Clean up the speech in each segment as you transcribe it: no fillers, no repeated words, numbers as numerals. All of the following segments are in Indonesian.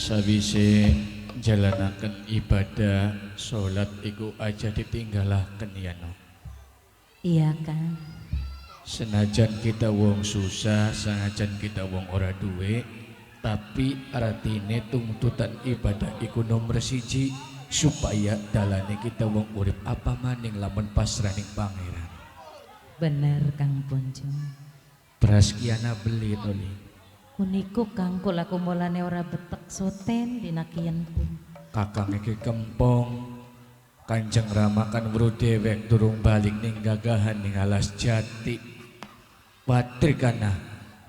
Sawise jalanaken ibadah salat iku aja ditinggalaken ya no. Iya kan. Senajan kita wong susah, senajan kita wong ora duwe, tapi artine tuntutan ibadah iku nomor siji supaya dalane kita wong urip apa maning lamun pasrah ning pangeran. Bener Kang Punjul. Beras kiana beli toli. Kuniku Kang kula kumulane ora betek soten dina kiyenku. Kakang iki kempong. Kanjeng Rama kan weruh dewek durung balik ning gagahan ning alas jati. Watir kana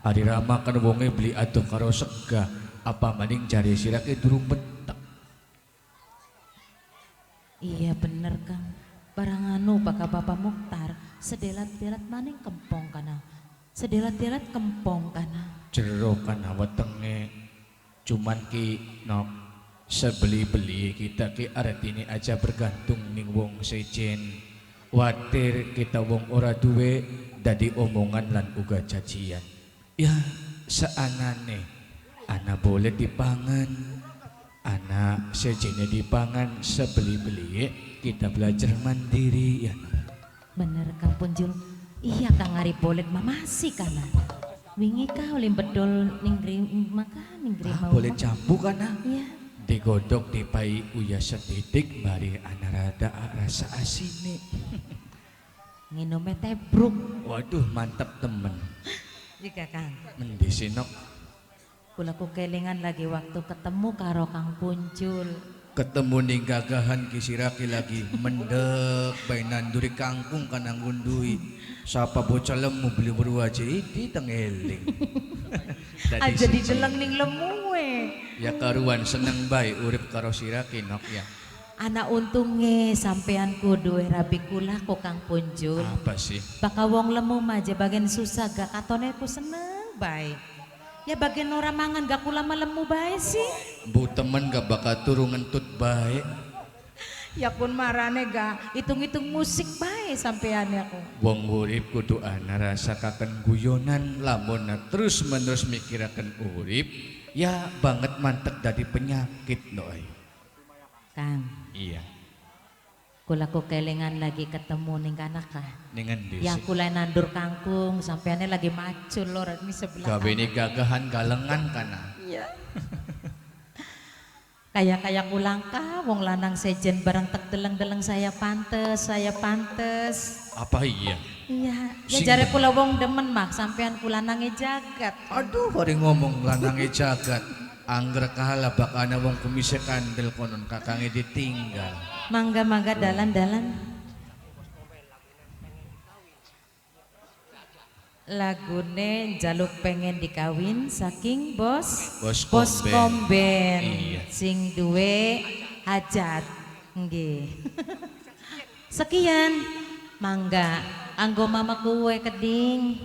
Ari Rama kan wonge beli adoh karo sega apa maning jare sirake durung betek. Iya bener Kang. Barang anu baka Bapak Mukhtar sedelat-delat maning kempong kana. Sedelat-delat kempong kana. Jero kana wetenge cuman ki nok sebeli-beli kita ki artine aja bergantung ning wong sejen. Watir kita wong ora duwe dadi omongan lan uga cacian. Ya seanane ana boleh dipangan, ana sejene dipangan, sebeli-beli kita belajar mandiri ya. Bener Kang Punjul. Iya Kang Ari boleh mamasi kana. Wingi ka oleh bedol ning makan ning mau. Boleh campu kana? Iya. Digodok dipai uya setitik bari ana rada rasa asine. Nginome tebruk. Waduh mantap temen. Jika Kang. Mendi sinok. Kula ku kelingan lagi waktu ketemu karo Kang Punjul. Ketemu ning gagahan kisiraki lagi mendek bae nanduri kangkung kana ngundui. Sapa bocah lemu beli berwaje iki teng eling. Aja dideleng ning lemu we. Ya karuan seneng bae urip karo siraki nok ya. Anak untunge sampean kudu rabi kula ku Kang Punjul. Apa sih? Baka wong lemu maja bagian susah gak katone ku seneng bae. Ya bagian ora mangan gak kula lemu bae sih. Bu temen gak bakal turu ngentut bae. Ya pun marane gak hitung-hitung musik bae sampean aku. Wong urip kudu ana rasa kaken guyonan lamun terus menerus mikiraken urip ya banget mantek dadi penyakit noy. Kang. Iya. Kula ku kelingan lagi ketemu ning kana ka. Ning endi Ya sih? kula nandur kangkung sampeane lagi macul lor ini sebelah. Gawe ini gagahan galengan kana. Iya. Kayak kulang ka wong lanang sejen barang tek deleng-deleng saya pantes. Apa iya? Iya, ya Sing- jare kula wong demen mah sampean kula nange jagat. Aduh hari ngomong lanange jagat. Angger kahala bakana wong kumise kandel konon kakange ditinggal. Mangga dalan-dalan. Lagune jaluk pengen dikawin saking bos Bos komben Iya. sing duwe hajat nggih. Sekian mangga anggo mama kuwe keding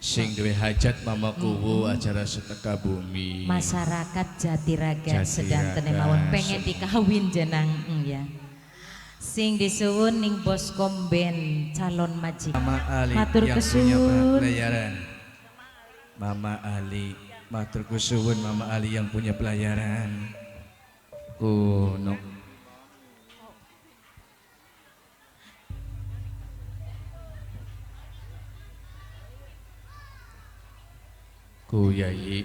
Sing duwe hajat mama kuwu acara seteka bumi. masyarakat Jatiraga Jatiraga. sedanten mawon pengen dikawin jenang ya. Sing disuwun ning bos komben calon majikan. Mama Ali Matur yang punya kesuwun. pelayaran. Mama Ali, matur kesuwun Mama Ali yang punya pelayaran. Kuno. Kuyai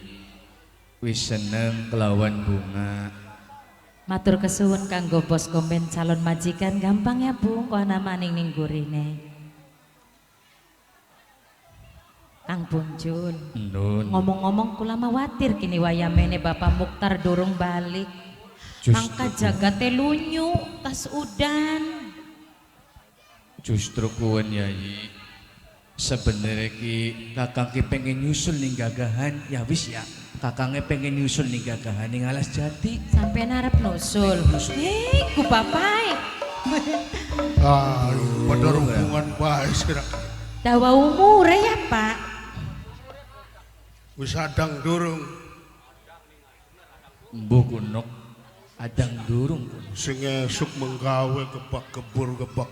wis seneng kelawan bunga. Matur kesuwun kanggo bos komben calon majikan gampang ya Bu, kok ana maning ning gurine. Kang Punjul. Nun. Ngomong-ngomong kula mawatir kini wayamene Bapak Mukhtar durung balik. Mangka jagate lunyu tas udan. Justru kuwen Yai. Sebenarnya ki kakang ki pengen nyusul ning gagahan ya wis ya. Kakangnya pengen nyusul ning gagahan ning alas jati. Sampai narep nusul. Ku bapak. Pada hubungan baik sira. Dawa umur ya Pak. Wis adang durung Mbuh kunok adang durung. sing esuk menggawe gebak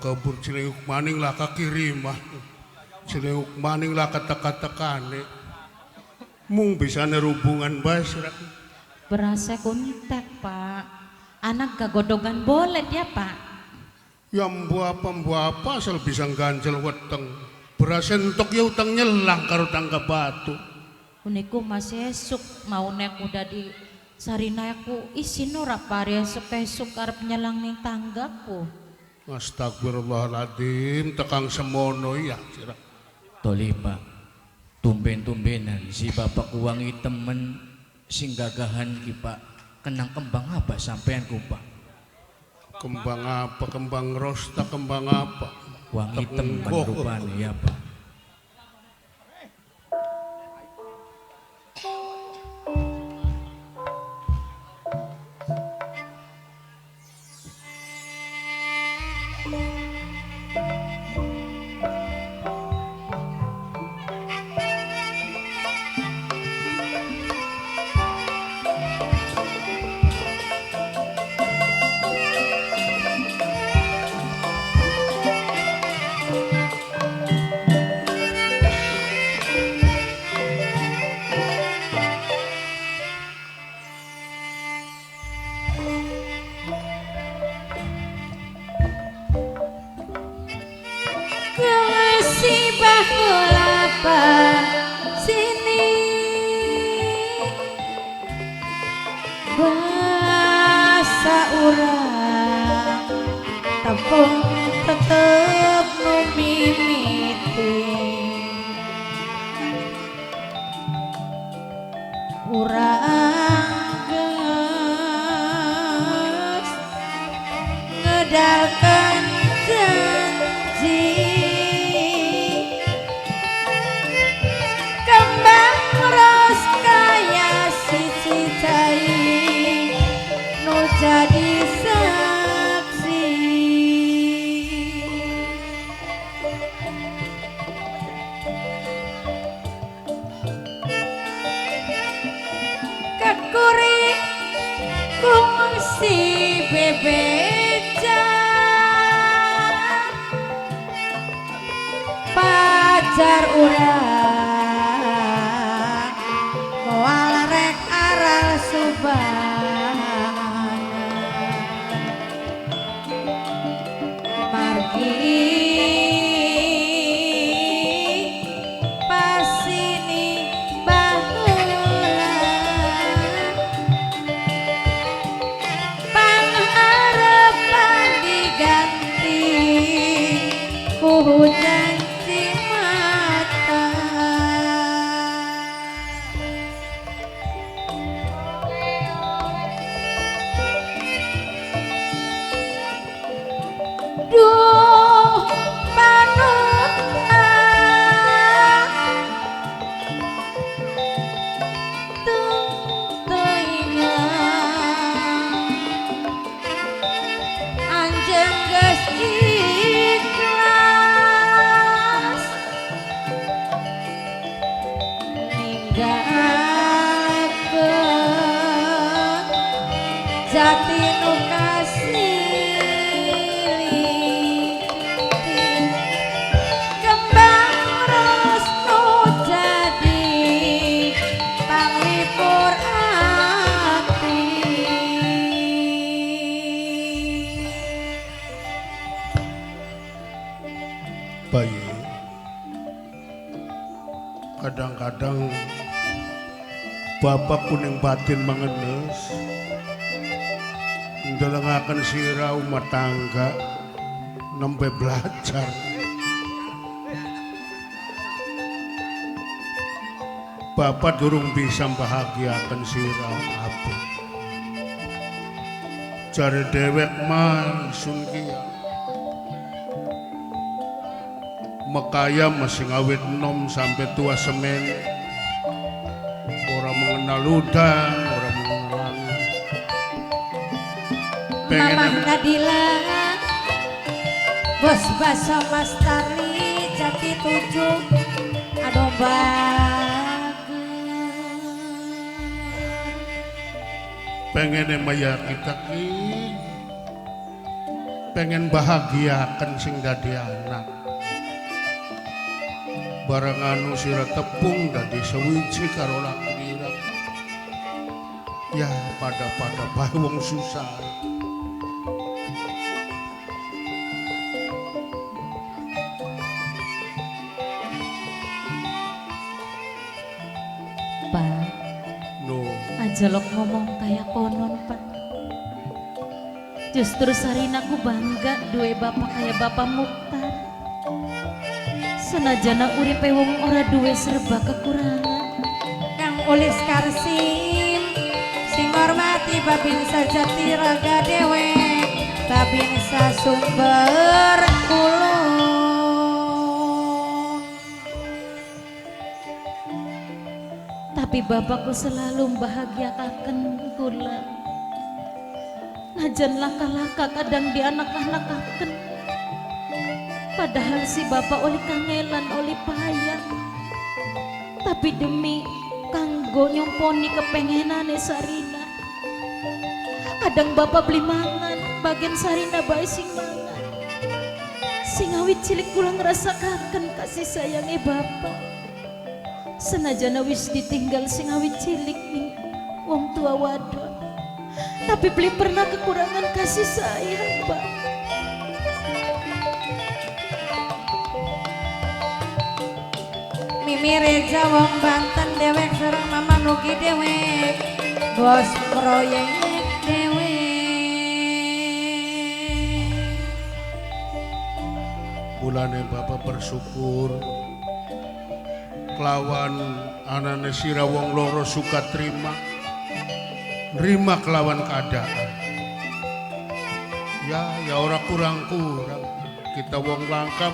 kebur cilenguk maning lah kakirimah. Cilenguk maning lah kata-katakane. Mung bisa hubungan baik sira. Berasa kuntek Pak. Anak gagodogan bolet ya Pak. Ya mbu apa asal bisa ganjel weteng. Beras entok ya utang nyelang karo tangga batu. Uniku masih esuk mau nek udah di sarina aku isin ora pare esuk arep nyelang ning tanggaku. Astagfirullahaladzim, tekang semono ya. Toli Pak, tumben-tumbenan si bapak uangi temen sing gagahan ki Pak. Kenang kembang apa sampean ku Pak? Kembang apa? Kembang rosta, kembang apa? Wangi temen Tengkok. rupanya ya Pak. Si bakulapa sini bahasa urang tepung tetep nu mimiti urang geus ngedalkeun janji kembang ros kaya si cicai nu jadi saksi kekuri kungsi bebeja pacar urang moal rek aral subana margi pasini baheula pangarepan diganti ku janji mata duh panutan anjeun geus ikhlas ninggalkeun jati nu kasilih kembang ros nu jadi panglipur ati Bayi, kadang-kadang bapak kuning batin mengenes ndelengaken sira umat tangga nembe belajar bapak durung bisa bahagiakan sira apa jare dewek mah sun kieu mekaya masih ngawit nom sampai tua semen orang mengenal udan orang mengenal langit Mamah Nadila Bos Baso Mas Tarli Jati 7 aduh pengen maya kita ki pengen bahagiakan sing dadi anak barang anu sira tepung dadi sewiji karo lakira Ya pada bae wong susah. Pak, No. ajalok ngomong kayak konon Pak. Justru Sarina ku bangga duwe bapak kayak Bapak Mukhtar. Senajana uripe wong ora duwe serba kekurangan. Kang Ulis Karsim sing hormati Babinsa Jatiraga Dewek, Babinsa Sumber Kulon. Tapi bapakku selalu membahagiakan kula. Najan laka-laka kadang dianak-anakaken. Padahal si bapak oli kangelan oli payah. Tapi demi kanggo nyomponi kepengenane Sarina. Kadang bapak beli mangan, bagian Sarina bae sing mangan. Sing awit cilik kula ngrasakaken kasih sayange bapak. Senajana wis ditinggal sing awit cilik ning wong tua wadon. Tapi beli pernah kekurangan kasih sayang, Pak. Mimi Reza wong Banten dewek sareng Mama Nugi dewek, bos proyek dewek. Mulane Bapak bersyukur kelawan anane sira wong loro suka terima kelawan keadaan. Ya ora kurang-kurang kita wong langka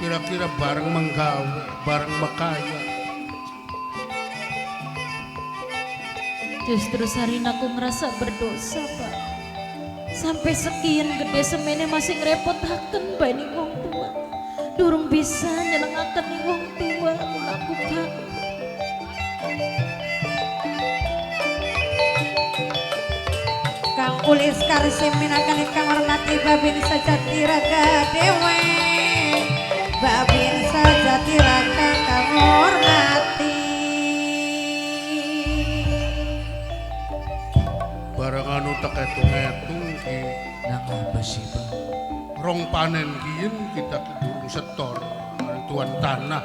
kira-kira bareng menggawe, bareng bekaya. Justru Sarina aku ngerasa berdosa, Pak. Sampai sekian gede semene masih ngerepotaken bae ning wong tua. Durung bisa nyenengaken ning wong tua aku, Pak. Kang Ulis Karsim minakan kang hormati Babinsa Jatiraga Dewek, Babinsa Jatiraga kang hormati. Barang anu tak etung-etung ki Nang apa sih Pak? rong panen kiyen kita durung setor tuan tanah.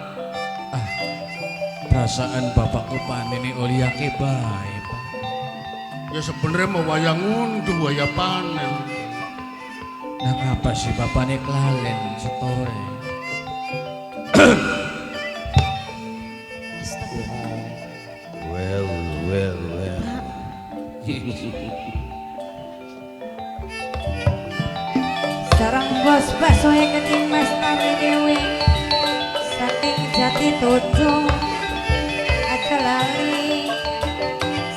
Perasaan bapakku panene oli ake bae Pak. Ya sebenarnya mau wayang ngunduh waya panen. Nang apa sih bapakne kelalen setore? Well. Sarang bos bakso keting Mas Nami Dewi, saking Jati Tujuh aja lali.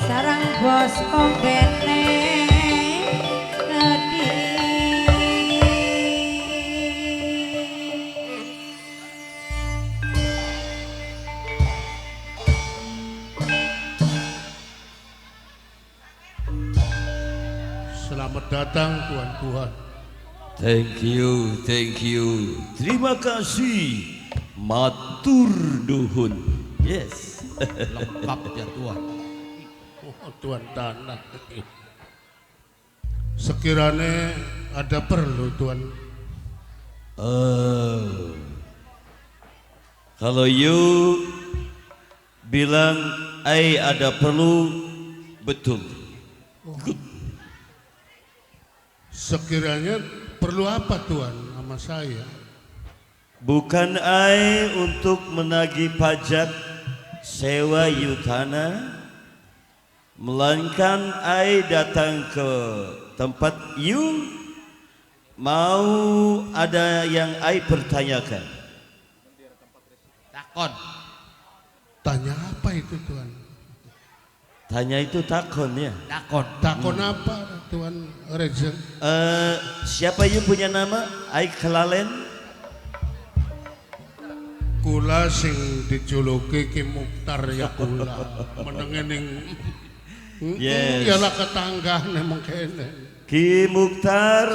Sarang bos kombene ngedi. Selamat datang tuan-tuan. Thank you. Terima kasih. Matur nuhun. Yes. Lengkap ya Tuan. Oh, tuan tanah. Sekiranya ada perlu tuan. Kalau you bilang I ada perlu, betul. Sekiranya perlu apa tuan sama saya? Bukan I untuk menagih pajak sewa yutana, melainkan I datang ke tempat you mau ada yang I pertanyakan. Takon. Tanya apa itu tuan? Tanya itu takon ya. Takon. Takon apa tuan Reza? Siapa you punya nama? I kelalen. Kula sing dijuluki Ki Mukhtar ya kula. Menengening. Yes. Yalah ketanggane mengkene. Ki Mukhtar,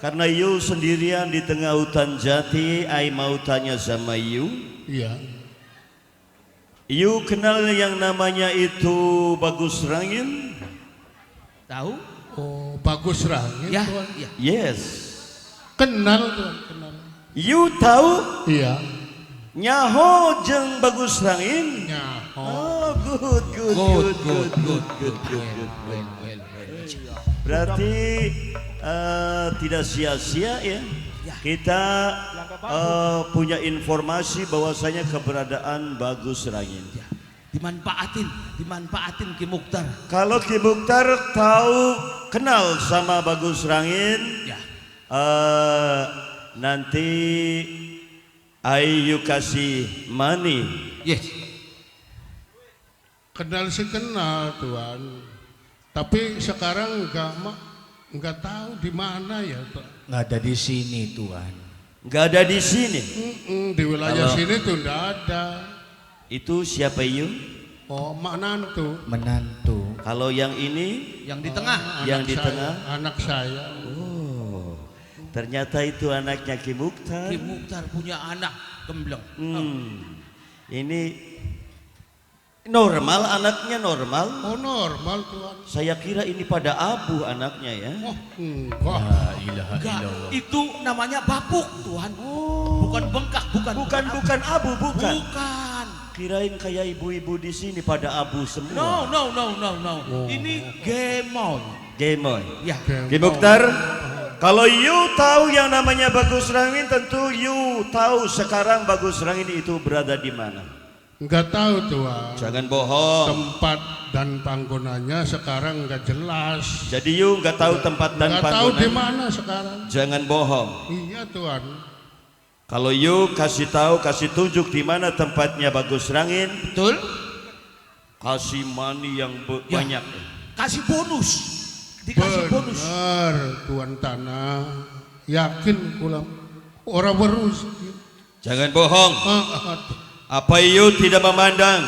karena you sendirian di tengah hutan jati, I mau tanya sama you. Iya. You kenal yang namanya itu Bagus Rangin? Tahu? Oh, Bagus Rangin Ya, Tuan. ya. Yes. Kenal Tuan, kenal. You tahu Iya. nyaho jeung Bagus Rangin? Ya. Oh, good. Berarti tidak sia-sia ya. Kita punya informasi bahwasanya keberadaan Bagus Rangin. Dimanfaatin Ki Mukhtar. Kalau Ki Mukhtar tahu kenal sama Bagus Rangin, Ya. nanti Ayu kasih money. Yes. Kenal sih kenal Tuan. Tapi sekarang enggak tahu di mana ya Tuan. Nggak ada di sini Tuan. Nggak ada di sini. Di wilayah Halo. sini tuh enggak ada. Itu siapa you? Oh, Manantu. Menantu. Kalau yang ini, Yang di tengah. yang di Anak saya, tengah. Anak saya. Oh, ternyata itu anaknya Ki Mukhtar. Ki Mukhtar punya anak gembleng. Ini normal, anaknya normal. Oh, normal Tuan. Saya kira ini pada abu anaknya ya. Oh, enggak. La ilaha Enggak, illallah. itu namanya bapuk Tuhan. Bukan bengkak, bukan Bukan abu, bukan. Bukan. Kirain kayak ibu-ibu di sini pada abu semua. No. Ini gemoy. Gemoy. Ya. Ki Mukhtar, kalau you tahu yang namanya Bagus Rangin, tentu you tahu sekarang Bagus Rangin itu berada di mana. Enggak tahu Tuan. Jangan bohong. Tempat dan panggonannya sekarang enggak jelas. Jadi you nggak tahu tempat dan Enggak tahu di panggonan. mana sekarang. Jangan bohong. Iya Tuan. Kalau you kasih tahu, kasih tunjuk di mana tempatnya Bagus Rangin, Betul? kasih money yang Ya. banyak. Kasih bonus. Dikasih bonus. Benar Tuan Tanah. Yakin pulang. Orang berus. Jangan bohong. Apa you tidak memandang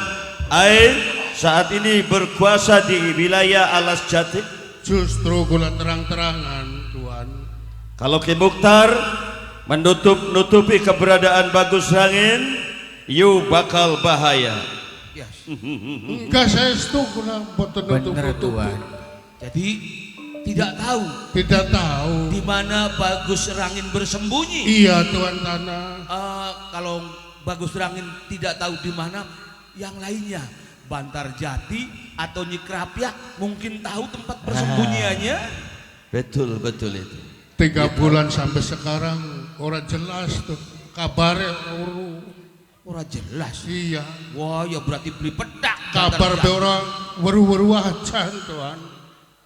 air saat ini berkuasa di wilayah Alas Jati? Justru gula terang-terangan Tuan. Kalau Ki Mukhtar menutupi keberadaan Bagus Rangin, you bakal bahaya. Yes. Enggak saya setuju gula Bener Tuan. Jadi tidak tahu Tidak tahu. di mana Bagus Rangin bersembunyi. Iya Tuan Tanah. Kalau Bagus Rangin tidak tahu di mana, yang lainnya Bantar Jati atau Nyikrapyak mungkin tahu tempat persembunyiannya. Betul itu. 3 bulan sampai sekarang orang jelas tuh kabarnya Ora jelas. iya Wah, ya berarti beli pedak. kabar Bantar be orang weru-weru acan Tuan.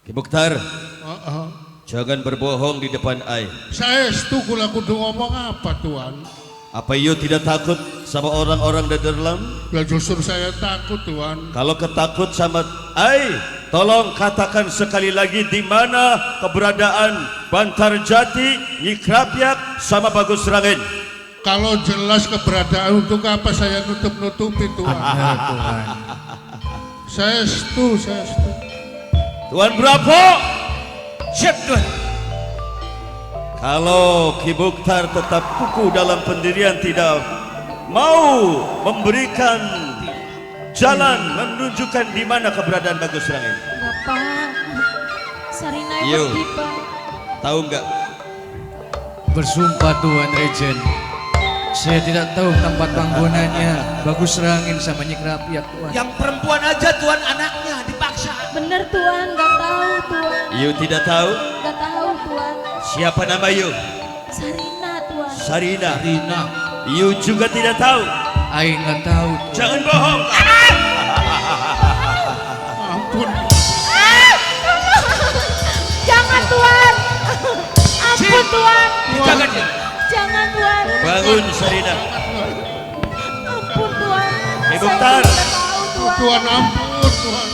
Ki Mukhtar, Heeh. jangan berbohong di depan air. Saya setuju lah kudu ngomong apa Tuan. Apa you tidak takut sama orang-orang di dalam? Ya justru saya takut Tuan. Kalau ketakut sama air, tolong katakan sekali lagi di mana keberadaan Bantar Jati, Nyikrapyak sama Bagus Rangin. Kalau jelas keberadaan untuk apa saya nutup-nutupi Tuan. Bener Tuhan. Saya setuju. Tuan Bravo, Siap, Tuan. kalau Ki Mukhtar tetap kukuh dalam pendirian, tidak mau memberikan jalan menunjukkan di mana keberadaan Bagus Rangin. Enggak Pak. Sarina Yo. yang Pak. Tahu nggak? Bersumpah Tuan Regen, saya tidak tahu tempat panggonannya Bagus Rangin sama Nyikrapyak Tuan. Yang perempuan aja Tuan, anaknya dipaksa. Bener Tuan, enggak tahu Tuan. You tidak tahu? Enggak tahu Tuan. Siapa nama you? Sarina Tuan. Sarina. Rina. You juga tidak tahu? Aing nggak tahu Tuan. Jangan bohong. Ampun. Jangan Tuan. Ampun Tuan. Jangan ya. Jangan Tuan. Bangun Sarina. Ampun Tuan. Ki Saya Mukhtar. tidak tahu Tuan. Tuan ampun Tuan.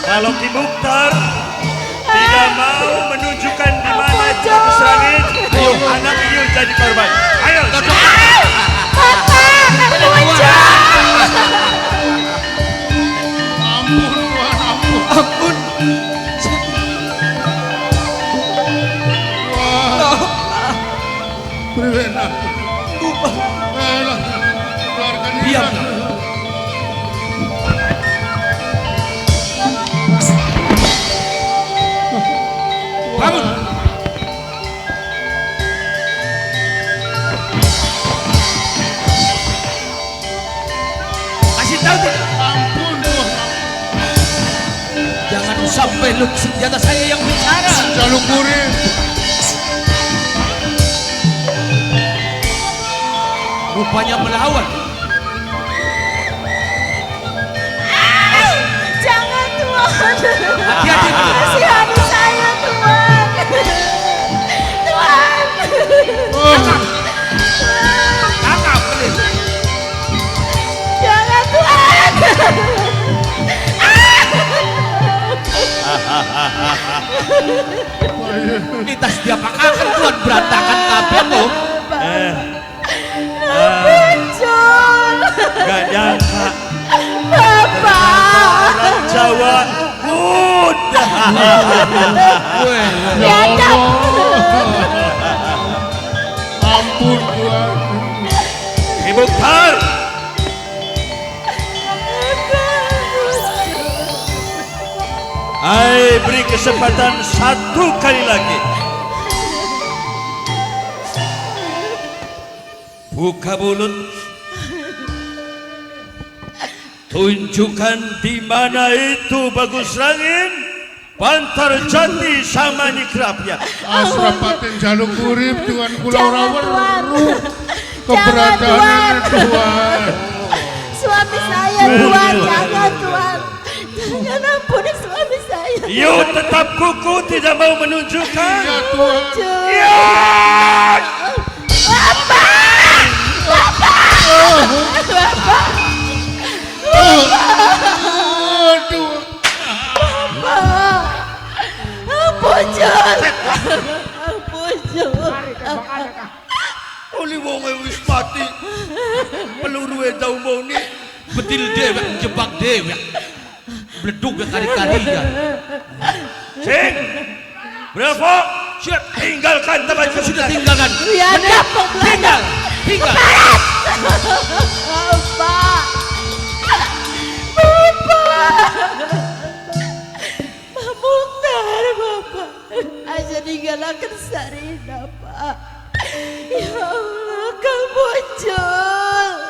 Kalau Ki Mukhtar tidak mau menunjukkan di mana Ampun, Bagus Rangin, ayo Ayo. anak you jadi korban. Ayo. Ampun Tuan, ampun. Ampun. Wah. Berwena. Elah. Keluarga Diam. Bangun. Kasih tahu tidak? Ampun Tuhan. Jangan sampai lu senjata saya yang bicara. Jaluk urip. Rupanya melawan. Jangan Tuhan. Hati-hati. Kasihani saya Tuhan. Tuhan. Tangkap. Jangan Tuhan. Ini tas dia pakai Tuhan berantakan kabeh tuh. Muncul. Gak nyangka Bapak. orang Jawa mudah. Ya Allah. Ampun Tuhan. Ibu Mukhtar, Ai beri kesempatan satu kali lagi. Buka mulut. Tunjukkan di mana itu Bagus Rangin, Bantar Jati sama Nikrapya. Asrapaten jaluk urip Tuhan kula ora Jangan Tuhan. weruh keberadaan Tuhan. Suami saya Tuhan. Jangan Tuhan. Jangan ampuni suami saya. You tetap kuku tidak mau menunjukkan. Ya Tuhan. Muncul. Ya. Aduh. Muncul. Muncul. Oli wong wis mati. Peluru edau mau ni. Betil dewek jebak dewek. Bledug ke kari-karian. Sing. Bravo. Siap tinggalkan tempat itu Sudah sudah. tinggalkan. Biadab Tinggal. Tinggal. Bapak. Bapak. Pak Mukhtar, Bapak. Aja ninggalkan Sarina, Pak. Ya Allah, Kang Muncul.